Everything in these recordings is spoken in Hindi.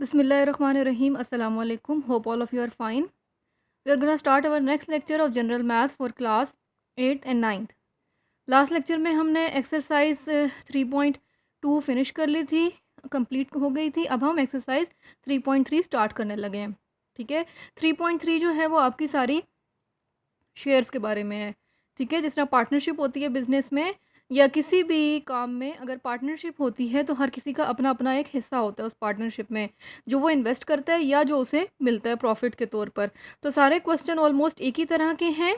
Bismillahirrahmanirrahim. Assalamu alaikum. Hope all of you are fine. We are going to start our next lecture of general math for class 8th and 9th. Last lecture में हमने एक्सरसाइज 3.2 फिनिश कर ली थी, कंप्लीट हो गई थी। अब हम एक्सरसाइज 3.3 स्टार्ट करने लगे हैं। ठीक है, 3.3 जो है वो आपकी सारी शेयर्स के बारे में है। ठीक है, जिस तरह पार्टनरशिप होती है बिज़नेस में या किसी भी काम में, अगर पार्टनरशिप होती है तो हर किसी का अपना अपना एक हिस्सा होता है उस पार्टनरशिप में, जो वो इन्वेस्ट करता है या जो उसे मिलता है प्रॉफिट के तौर पर। तो सारे क्वेश्चन ऑलमोस्ट एक ही तरह के हैं।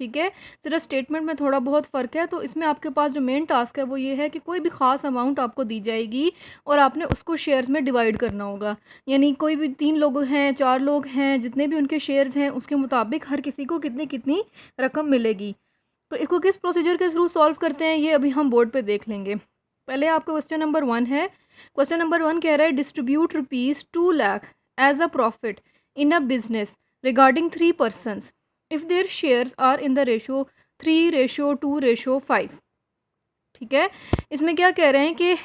ठीक है, सिर्फ स्टेटमेंट में थोड़ा बहुत फ़र्क है। तो इसमें आपके पास जो मेन टास्क है वो ये है कि कोई भी ख़ास अमाउंट आपको दी जाएगी और आपने उसको शेयर्स में डिवाइड करना होगा। यानी कोई भी 3 लोग हैं, 4 लोग हैं, जितने भी उनके शेयर्स हैं उसके मुताबिक हर किसी को कितनी कितनी रकम मिलेगी। तो इसको किस प्रोसीजर के थ्रू सॉल्व करते हैं ये अभी हम बोर्ड पे देख लेंगे। पहले आपका क्वेश्चन नंबर 1 है। क्वेश्चन नंबर 1 कह रहा है distribute ₹2 lakh as a profit in a business regarding 3 persons if their shares are in the ratio 3:2:5। ठीक है, इसमें क्या कह रहे हैं कि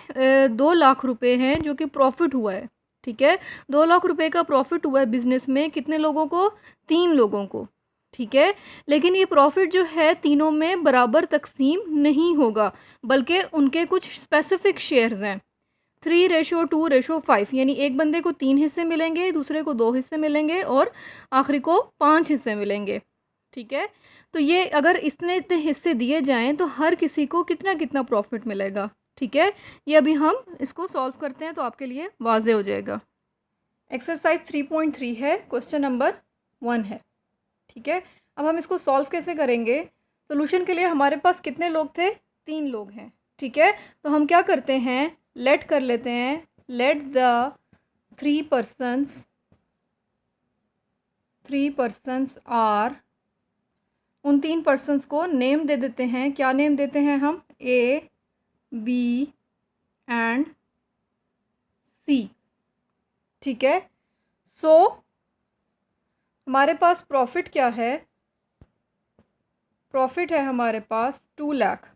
2 लाख रुपए हैं जो कि प्रॉफिट हुआ है। ठीक है, 2 लाख रुपए का प्रॉफिट हुआ है बिजनेस में, कितने लोगों को? 3 लोगों को। ठीक है, लेकिन ये प्रॉफिट जो है तीनों में बराबर तकसीम नहीं होगा, बल्कि उनके कुछ स्पेसिफिक शेयर्स हैं। 3:2:5 यानी एक बंदे को 3 हिस्से मिलेंगे, दूसरे को 2 हिस्से मिलेंगे और आखिरी को 5 हिस्से मिलेंगे। ठीक है, तो ये अगर इतने इतने हिस्से दिए जाएं तो हर किसी को कितना कितना प्रॉफिट मिलेगा। ठीक है, ये अभी हम इसको सॉल्व करते हैं तो आपके लिए वाजे हो जाएगा। एक्सरसाइज 3.3 है, क्वेश्चन नंबर 1 है। ठीक है, अब हम इसको सॉल्व कैसे करेंगे? सोल्यूशन के लिए हमारे पास कितने लोग थे? 3 लोग हैं। ठीक है, तो हम क्या करते हैं, लेट कर लेते हैं, लेट द 3 पर्सन्स आर, उन 3 पर्सन्स को नेम दे देते हैं। क्या नेम देते हैं हम? A, B and C। ठीक है, सो हमारे पास प्रॉफिट क्या है? प्रॉफिट है हमारे पास 2 लाख।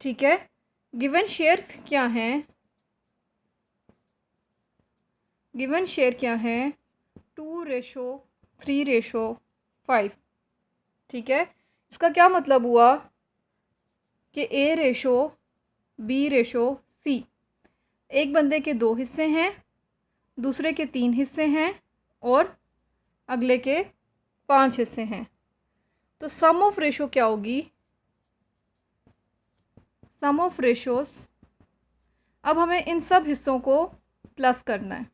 ठीक है, गिवन शेयर क्या हैं? गिवन शेयर क्या है? 2:3:5। ठीक है, इसका क्या मतलब हुआ कि A:B:C। एक बंदे के 2 हिस्से हैं, दूसरे के 3 हिस्से हैं और अगले के 5 हिस्से हैं। तो सम ऑफ रेशो क्या होगी? सम ऑफ रेशोस, अब हमें इन सब हिस्सों को प्लस करना है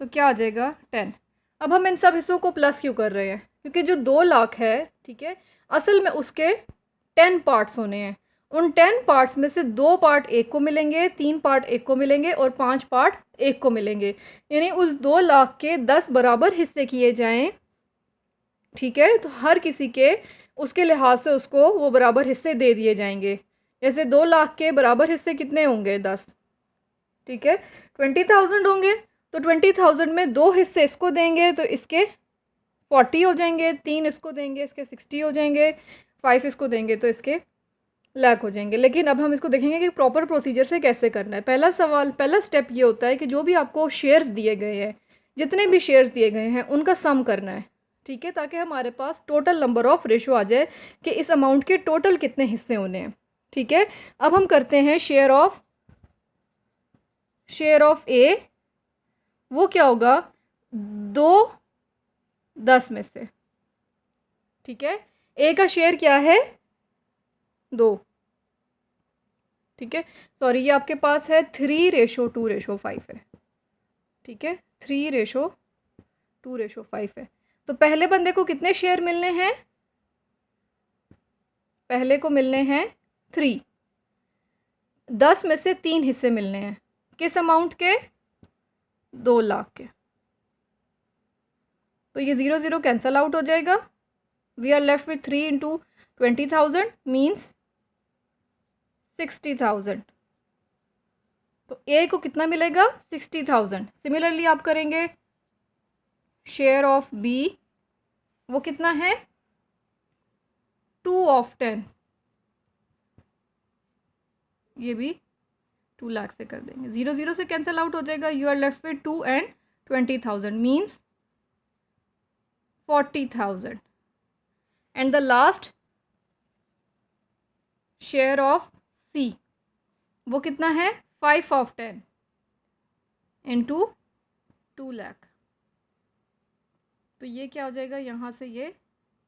तो क्या आ जाएगा? 10। अब हम इन सब हिस्सों को प्लस क्यों कर रहे हैं? क्योंकि जो 2 लाख है, ठीक है, असल में उसके 10 पार्ट्स होने हैं। उन 10 पार्ट्स में से 2 पार्ट एक को मिलेंगे, 3 पार्ट एक को मिलेंगे और 5 पार्ट एक को मिलेंगे। यानी उस 2 लाख के 10 बराबर हिस्से किए जाएं। ठीक है, तो हर किसी के उसके लिहाज से उसको वो बराबर हिस्से दे दिए जाएंगे। जैसे 2 लाख के बराबर हिस्से कितने होंगे? 10। ठीक है, 20,000 होंगे, तो 20,000 में 2 हिस्से इसको देंगे तो इसके 40 हो जाएंगे, 3 इसको देंगे इसके 60 हो जाएंगे, 5 इसको देंगे तो इसके लाख हो जाएंगे। लेकिन अब हम इसको देखेंगे कि प्रॉपर प्रोसीजर से कैसे करना है। पहला स्टेप ये होता है कि जो भी आपको शेयर्स दिए गए हैं, जितने भी शेयर्स दिए गए हैं उनका सम करना है। ठीक है, ताकि हमारे पास टोटल नंबर ऑफ रेशो आ जाए कि इस अमाउंट के टोटल कितने हिस्से होने हैं। ठीक है, अब हम करते हैं शेयर ऑफ ए। वो क्या होगा? 2/10 में से। ठीक है, ए का शेयर क्या है? 2। ठीक है, सॉरी, ये आपके पास है 3:2:5 है। ठीक है, 3:2:5 है। तो पहले बंदे को कितने शेयर मिलने हैं? पहले को मिलने हैं 3। 10 में से 3 हिस्से मिलने हैं। किस अमाउंट के? 2 लाख के। तो ये 0 0 कैंसल आउट हो जाएगा। We are left with 3 × 20,000 means 60,000। तो ए को कितना मिलेगा? 60,000। सिमिलरली आप करेंगे शेयर ऑफ बी, वो कितना है? 2/10। ये भी 2 लाख से कर देंगे, 0 0 से कैंसिल आउट हो जाएगा, you are left with 2 and 20,000 means 40,000 and the last share of C वो कितना है 5 of 10 इंटू 2 लाख। तो ये क्या हो जाएगा, यहाँ से ये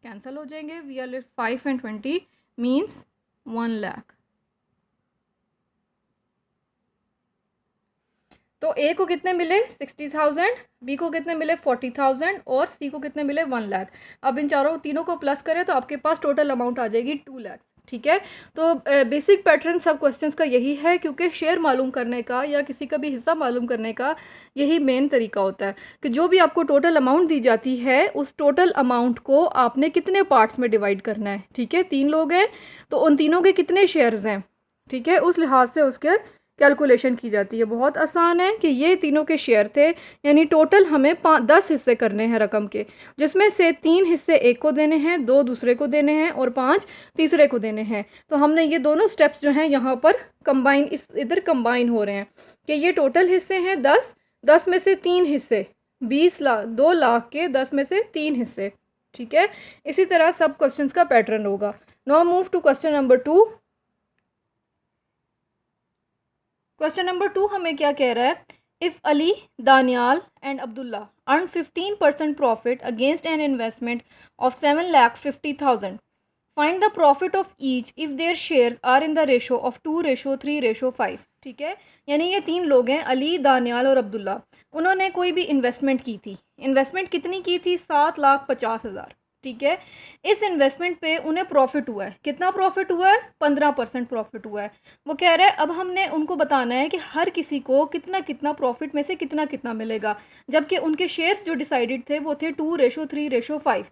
कैंसिल हो जाएंगे, we are left 5 and 20 means 1 lakh. तो ए को कितने मिले 60,000, बी को कितने मिले 40,000 और सी को कितने मिले 1 लाख। अब इन तीनों को प्लस करें तो आपके पास टोटल अमाउंट आ जाएगी 2 लाख। ठीक है, तो बेसिक पैटर्न सब क्वेश्चंस का यही है, क्योंकि शेयर मालूम करने का या किसी का भी हिस्सा मालूम करने का यही मेन तरीका होता है कि जो भी आपको टोटल अमाउंट दी जाती है उस टोटल अमाउंट को आपने कितने पार्ट्स में डिवाइड करना है। ठीक है, 3 लोग हैं तो उन तीनों के कितने शेयर्स हैं, ठीक है, उस लिहाज से उसके कैलकुलेशन की जाती है। बहुत आसान है कि ये तीनों के शेयर थे, यानी टोटल हमें 10 हिस्से करने हैं रकम के, जिसमें से 3 हिस्से एक को देने हैं, 2 दूसरे को देने हैं और 5 तीसरे को देने हैं। तो हमने ये दोनों स्टेप्स जो हैं यहाँ पर कंबाइन इधर कंबाइन हो रहे हैं कि ये टोटल हिस्से हैं 10 में से 3 हिस्से 20 लाख, 2 लाख के 10 में से 3 हिस्से। ठीक है, इसी तरह सब क्वेश्चंस का पैटर्न होगा। Now move to question number 2। Question number 2 हमें क्या कह रहा है, if Ali, Daniyal and Abdullah earn 15% profit against an investment of 7,50,000, find the profit of each if their shares are in the ratio of 2:3:5। ठीक है, यानी ये 3 लोग हैं, अली, दानियाल और अब्दुल्ला। उन्होंने कोई भी इन्वेस्टमेंट की थी, इन्वेस्टमेंट कितनी की थी 7,50,000। ठीक है, इस इन्वेस्टमेंट पे उन्हें प्रॉफिट हुआ है, कितना प्रॉफिट हुआ है 15% प्रॉफिट हुआ है। वो कह रहे हैं अब हमने उनको बताना है कि हर किसी को कितना कितना प्रॉफिट में से कितना कितना मिलेगा, जबकि उनके शेयर्स जो डिसाइडेड थे वो थे 2:3:5।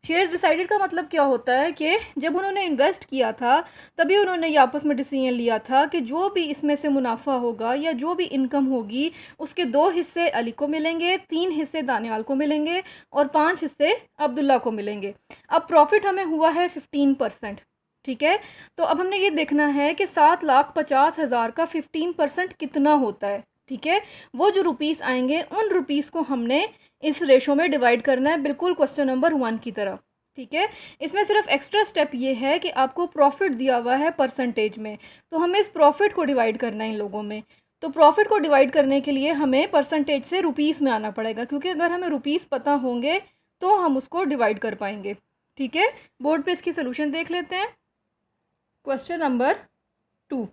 शेयर्स डिसाइडेड का मतलब क्या होता है कि जब उन्होंने इन्वेस्ट किया था तभी उन्होंने ये आपस में डिसीजन लिया था कि जो भी इसमें से मुनाफा होगा या जो भी इनकम होगी उसके 2 हिस्से अली को मिलेंगे, 3 हिस्से दानियाल को मिलेंगे और 5 हिस्से अब्दुल्ला को मिलेंगे। अब प्रॉफिट हमें हुआ है 15%। ठीक है, तो अब हमने ये देखना है कि 7,50,000 का 15% कितना होता है। ठीक है, वो जो रुपीस आएंगे उन रुपीस को हमने इस रेशो में डिवाइड करना है, बिल्कुल क्वेश्चन नंबर 1 की तरह। ठीक है, इसमें सिर्फ एक्स्ट्रा स्टेप ये है कि आपको प्रॉफिट दिया हुआ है परसेंटेज में, तो हमें इस प्रॉफिट को डिवाइड करना है इन लोगों में। तो प्रॉफिट को डिवाइड करने के लिए हमें परसेंटेज से रुपीस में आना पड़ेगा, क्योंकि अगर हमें रुपीस पता होंगे तो हम उसको डिवाइड कर पाएंगे। ठीक है, बोर्ड पे इसकी सोल्यूशन देख लेते हैं। Question number 2।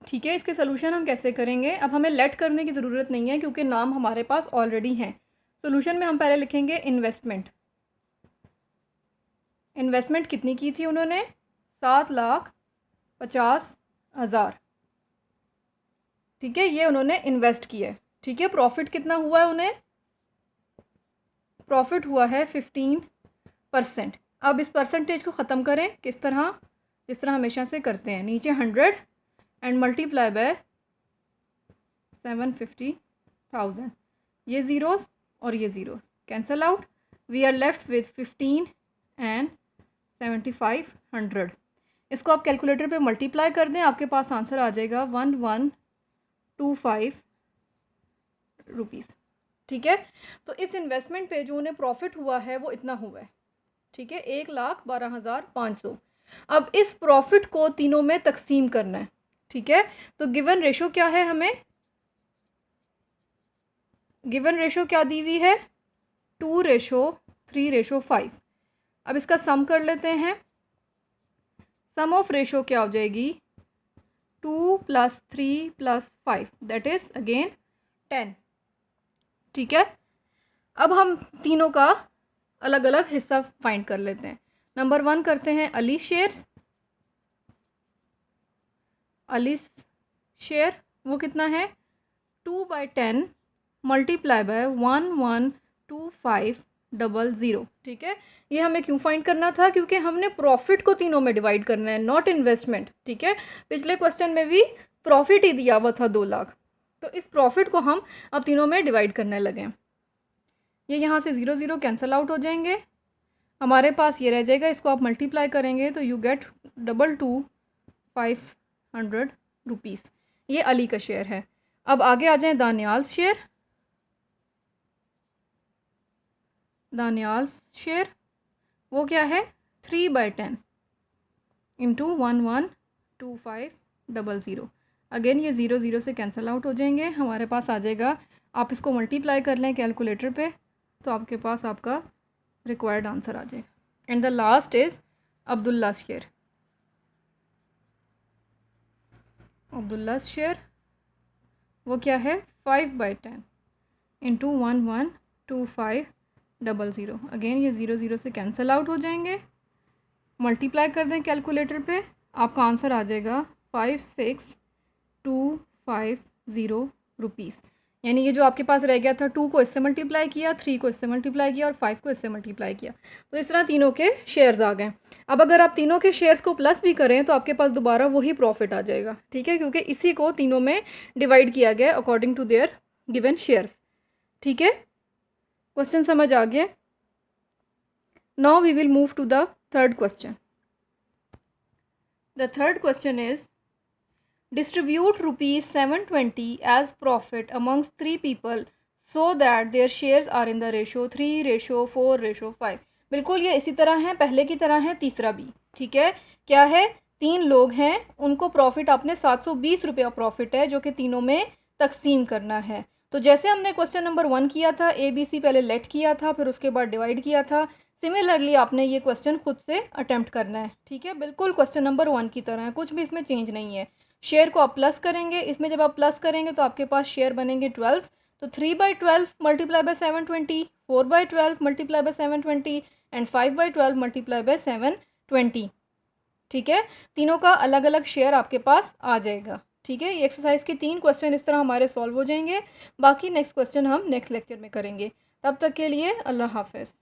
ठीक है, इसके सोल्यूशन हम कैसे करेंगे, अब हमें लेट करने की ज़रूरत नहीं है क्योंकि नाम हमारे पास ऑलरेडी हैं। सोल्यूशन में हम पहले लिखेंगे इन्वेस्टमेंट। इन्वेस्टमेंट कितनी की थी उन्होंने 7,50,000। ठीक है, ये उन्होंने इन्वेस्ट किया है। ठीक है, प्रॉफिट कितना हुआ है उन्हें, प्रॉफिट हुआ है 15%। अब इस परसेंटेज को ख़त्म करें किस तरह, जिस तरह हमेशा से करते हैं, नीचे 100 एंड मल्टीप्लाई बाय 750,000। ये ज़ीरोस और ये zeros cancel out, we are left with 15 and 7,500। इसको आप कैलकुलेटर पे मल्टीप्लाई कर दें, आपके पास आंसर आ जाएगा 1125 रुपीज़। ठीक है, तो इस इन्वेस्टमेंट पे जो उन्हें प्रॉफिट हुआ है वो इतना हुआ है। ठीक है, 1,12,500। अब इस प्रॉफिट को तीनों में तकसीम करना है। ठीक है, तो गिवन रेशो क्या है, हमें गिवन रेशो क्या दी हुई है 2:3:5। अब इसका सम कर लेते हैं, सम ऑफ रेशो क्या हो जाएगी 2 + 3 + 5 दैट इज़ अगेन 10। ठीक है, अब हम तीनों का अलग अलग हिस्सा फाइंड कर लेते हैं। नंबर 1 करते हैं अली शेयर्स। अली शेयर वो कितना है 2/10 मल्टीप्लाई बाय 112500। ठीक है, ये हमें क्यों फाइंड करना था, क्योंकि हमने प्रॉफिट को तीनों में डिवाइड करना है, नॉट इन्वेस्टमेंट। ठीक है, पिछले क्वेश्चन में भी प्रॉफिट ही दिया हुआ था 2 लाख, तो इस प्रॉफिट को हम अब तीनों में डिवाइड करने लगे। ये यहाँ से 0 0 कैंसिल आउट हो जाएंगे, हमारे पास ये रह जाएगा, इसको आप मल्टीप्लाई करेंगे तो यू गेट 22500 रुपीज़। ये अली का शेयर है। अब आगे आ जाएं दानियाल शेयर। दानियाल शेयर वो क्या है 3/10 इंटू 112500। अगेन ये 0 0 से कैंसिल आउट हो जाएंगे, हमारे पास आ जाएगा, आप इसको मल्टीप्लाई कर लें कैलकुलेटर पे तो आपके पास आपका रिक्वायर्ड आंसर आ जाएगा। And the last is Abdullah share. Abdullah share वो क्या है 5/10 इंटू 112500। अगेन ये 0 0 से कैंसिल आउट हो जाएंगे, मल्टीप्लाई कर दें कैलकुलेटर पे, आपका आंसर आ जाएगा 56250 रुपीज़। यानी ये जो आपके पास रह गया था 2 को इससे मल्टीप्लाई किया, 3 को इससे मल्टीप्लाई किया और 5 को इससे मल्टीप्लाई किया, तो इस तरह तीनों के शेयर्स आ गए। अब अगर आप तीनों के शेयर्स को प्लस भी करें तो आपके पास दोबारा वही प्रॉफिट आ जाएगा, ठीक है, क्योंकि इसी को तीनों में डिवाइड किया गया according to their given shares. ठीक है, क्वेश्चन समझ आ गया। Now we will move to the third question. The third question is, distribute rupees 720 as profit amongst 3 people so that their shares are in the ratio 3:4:5। बिल्कुल ये इसी तरह है, पहले की तरह है, तीसरा भी। ठीक है, क्या है, 3 लोग हैं, उनको प्रॉफिट आपने 720 रुपया प्रॉफिट है जो कि तीनों में तकसीम करना है। तो जैसे हमने क्वेश्चन नंबर 1 किया था, ABC पहले लेट किया था, फिर उसके बाद डिवाइड किया था, सिमिलरली आपने ये क्वेश्चन खुद से अटेम्प्ट करना है। ठीक है, बिल्कुल क्वेश्चन नंबर 1 की तरह है, कुछ भी इसमें चेंज नहीं है। शेयर को आप प्लस करेंगे, इसमें जब आप प्लस करेंगे तो आपके पास शेयर बनेंगे 12, तो 3/12 multiply by 720, 4/12 multiply by 720 and 5/12 multiply by 720। ठीक है, तीनों का अलग अलग शेयर आपके पास आ जाएगा। ठीक है, ये एक्सरसाइज के 3 क्वेश्चन इस तरह हमारे सॉल्व हो जाएंगे। बाकी नेक्स्ट क्वेश्चन हम नेक्स्ट लेक्चर में करेंगे। तब तक के लिए अल्लाह हाफ़िज़।